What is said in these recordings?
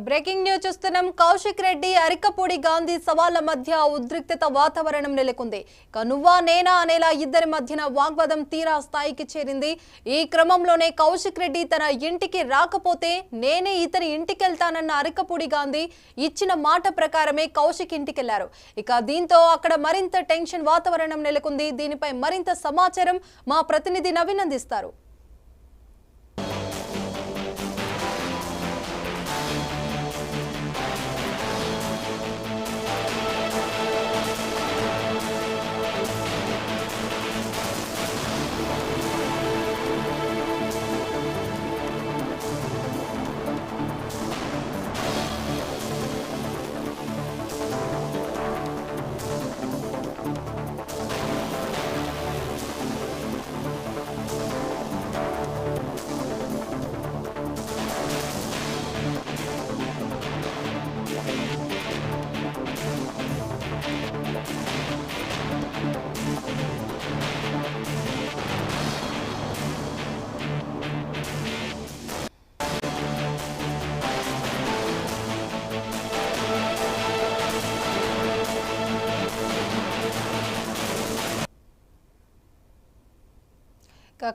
Breaking news చూస్తున్నాం. కౌశిక్ రెడ్డి అరికపూడి గాంధీ సవాళ్ల మధ్య ఉద్రిక్తత వాతావరణం నెలకొంది. నువ్వా నేనా అనేలా ఇద్దరి మధ్యన వాగ్వాదం తీరా స్థాయికి చేరింది. ఈ క్రమంలోనే కౌశిక్ రెడ్డి తన ఇంటికి రాకపోతే నేనే ఇతని ఇంటికెళ్తానన్న అరికపూడి గాంధీ ఇచ్చిన మాట ప్రకారమే కౌశిక్ ఇంటికెళ్లారు. దీంతో అక్కడ మరింత టెన్షన్ వాతావరణం నెలకొంది. దీనిపై మరింత సమాచారం మా ప్రతినిధి నవీన్ అందిస్తారు.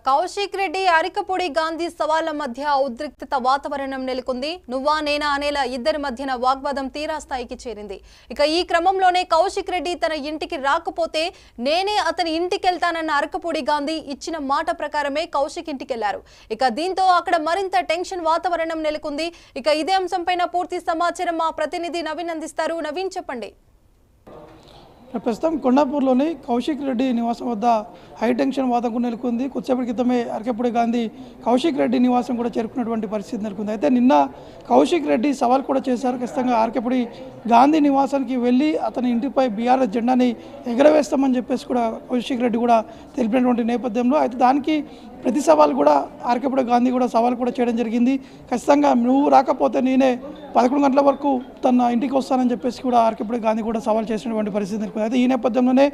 కౌశిక్ రెడ్డి అరికపూడి గాంధీ సవాళ్ల మధ్య ఉద్రిక్తత వాతావరణం నెలకొంది. నువ్వా నేనా అనేలా ఇద్దరి మధ్యన వాగ్వాదం తీరా స్థాయికి చేరింది. ఈ క్రమంలోనే కౌశిక్ రెడ్డి తన ఇంటికి రాకపోతే నేనే అతని ఇంటికెళ్తానన్న అరికపూడి గాంధీ ఇచ్చిన మాట ప్రకారమే కౌశిక్ ఇంటికెళ్లారు. దీంతో అక్కడ మరింత టెన్షన్ వాతావరణం నెలకొంది. ఇదే అంశంపైన పూర్తి సమాచారం మా ప్రతినిధి నవీన్ అందిస్తారు. నవీన్, చెప్పండి. ప్రస్తుతం కొండాపూర్లోని కౌశిక్ రెడ్డి నివాసం వద్ద హై టెన్షన్ వాతావరణం నెలకొంది. కొద్దిసేపటి క్రితమే అరికపూడి గాంధీ కౌశిక్ రెడ్డి నివాసం కూడా చేరుకున్నటువంటి పరిస్థితి నెలకొంది. అయితే నిన్న కౌశిక్ రెడ్డి సవాల్ కూడా చేశారు. ఖచ్చితంగా అరికపూడి గాంధీ నివాసానికి వెళ్ళి అతని ఇంటిపై బీఆర్ఎస్ జెండాని ఎగరవేస్తామని చెప్పేసి కూడా కౌశిక్ రెడ్డి కూడా తెలిపినటువంటి నేపథ్యంలో అయితే దానికి ప్రతి సవాల్ కూడా అరికపూడి గాంధీ కూడా సవాల్ కూడా చేయడం జరిగింది. ఖచ్చితంగా నువ్వు రాకపోతే నేనే 11 గంటల వరకు తన ఇంటికి వస్తానని చెప్పేసి కూడా అరికపూడి గాంధీ కూడా సవాల్ చేసినటువంటి పరిస్థితి నెలకొంది. అయితే ఈ నేపథ్యంలోనే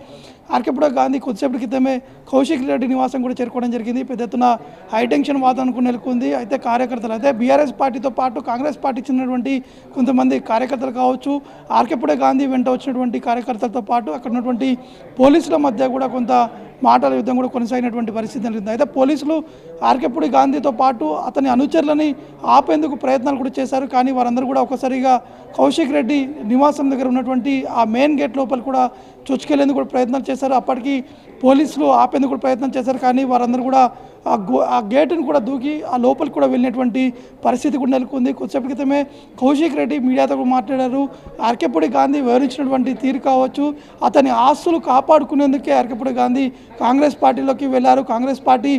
అరికపూడి గాంధీ కొద్దిసేపటి క్రితమే కౌశిక్ రెడ్డి నివాసం కూడా చేరుకోవడం జరిగింది. పెద్ద ఎత్తున హైటెన్షన్ వాతావరణం నెలకొంది. అయితే కార్యకర్తలు అయితే బీఆర్ఎస్ పార్టీతో పాటు కాంగ్రెస్ పార్టీ చెందినటువంటి కొంతమంది కార్యకర్తలు కావచ్చు, అరికపూడి గాంధీ వెంట వచ్చినటువంటి కార్యకర్తలతో పాటు అక్కడ ఉన్నటువంటి పోలీసుల మధ్య కూడా కొంత మాటల యుద్ధం కూడా కొనసాగినటువంటి పరిస్థితి నెలకొంది. అయితే పోలీసులు అరికపూడి గాంధీతో పాటు అతని అనుచరులని ఆపేందుకు ప్రయత్నాలు కూడా చేశారు. కానీ వారందరూ కూడా ఒకసారిగా కౌశిక్ రెడ్డి నివాసం దగ్గర ఉన్నటువంటి ఆ మెయిన్ గేట్ లోపల కూడా చొచ్చుకెళ్లేందుకు కూడా ప్రయత్నాలు చేశారు. అప్పటికి పోలీసులు ఆపేందుకు కూడా ప్రయత్నం చేశారు. కానీ వారందరూ కూడా ఆ గేటును కూడా దూకి ఆ లోపలికి కూడా వెళ్ళినటువంటి పరిస్థితి కూడా నెలకొంది. కొద్దిసేపటి క్రితమే కౌశిక్ రెడ్డి మీడియాతో కూడా మాట్లాడారు. అరికపూడి గాంధీ వివరించినటువంటి తీరు కావచ్చు, అతని ఆస్తులు కాపాడుకునేందుకే అరికపూడి గాంధీ కాంగ్రెస్ పార్టీలోకి వెళ్ళారు. కాంగ్రెస్ పార్టీ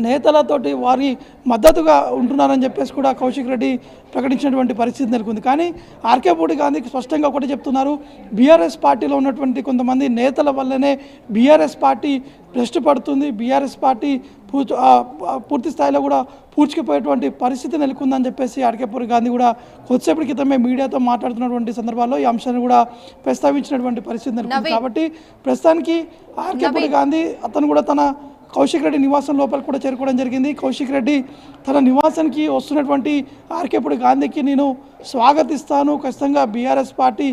నేతలతోటి వారి మద్దతుగా ఉంటున్నారని చెప్పేసి కూడా కౌశిక్ రెడ్డి ప్రకటించినటువంటి పరిస్థితి నెలకొంది. కానీ అరికపూడి గాంధీకి స్పష్టంగా ఒకటి చెప్తున్నారు, బీఆర్ఎస్ పార్టీలో ఉన్నటువంటి కొంతమంది నేతల వల్లనే బీఆర్ఎస్ పార్టీ భ్రష్టు పడుతుంది, బీఆర్ఎస్ పార్టీ పూర్తి స్థాయిలో కూడా పూడ్చుకుపోయేటువంటి పరిస్థితి నెలకొందని చెప్పేసి అరికపూడి గాంధీ కూడా కొద్దిసేపటి క్రితమే మీడియాతో మాట్లాడుతున్నటువంటి సందర్భాల్లో ఈ అంశాన్ని కూడా ప్రస్తావించినటువంటి పరిస్థితి నెలకొంది. కాబట్టి ప్రస్తుతానికి అరికపూడి గాంధీ అతను కూడా తన కౌశిక్ రెడ్డి నివాసం లోపల కూడా చేరుకోవడం జరిగింది. కౌశిక్ రెడ్డి తన నివాసానికి వస్తున్నటువంటి అరికపూడి గాంధీకి నేను స్వాగతిస్తాను, ఖచ్చితంగా బీఆర్ఎస్ పార్టీ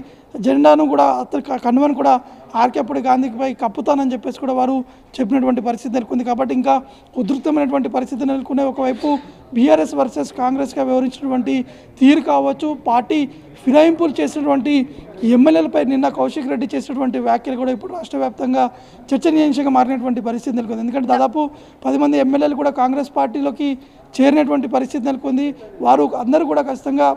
జెండాను కూడా అతని కన్వెన్ కూడా అరికపూడి గాంధీపై కప్పుతానని చెప్పేసి కూడా వారు చెప్పినటువంటి పరిస్థితి నెలకొంది. కాబట్టి ఇంకా ఉధృతమైనటువంటి పరిస్థితి నెలకొనే ఒకవైపు బీఆర్ఎస్ వర్సెస్ కాంగ్రెస్గా వ్యవహరించినటువంటి తీరు కావచ్చు, పార్టీ ఫిరాయింపులు చేసినటువంటి ఎమ్మెల్యేలపై నిన్న కౌశిక్ రెడ్డి చేసినటువంటి వ్యాఖ్యలు కూడా ఇప్పుడు రాష్ట్ర వ్యాప్తంగా చర్చనీయాంశంగా మారినటువంటి పరిస్థితి నెలకొంది. ఎందుకంటే దాదాపు 10 మంది ఎమ్మెల్యేలు కూడా కాంగ్రెస్ పార్టీలోకి చేరినటువంటి పరిస్థితి నెలకొంది. వారు అందరూ కూడా ఖచ్చితంగా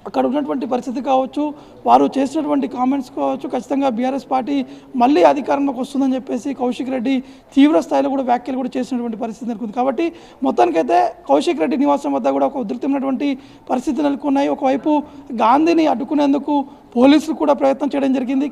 అక్కడ ఉన్నటువంటి పరిస్థితి కావచ్చు, వారు చేసినటువంటి కామెంట్స్ కావచ్చు, ఖచ్చితంగా బీఆర్ఎస్ పార్టీ మళ్ళీ అధికారంలోకి వస్తుందని చెప్పేసి కౌశిక్ రెడ్డి తీవ్ర స్థాయిలో కూడా వ్యాఖ్యలు కూడా చేసినటువంటి పరిస్థితి నెలకొంది. కాబట్టి మొత్తానికైతే కౌశిక్ రెడ్డి నివాసం వద్ద కూడా ఒక ఉధృతమైనటువంటి పరిస్థితి నెలకొన్నాయి. ఒకవైపు గాంధీని అడ్డుకునేందుకు పోలీసులు కూడా ప్రయత్నం చేయడం జరిగింది.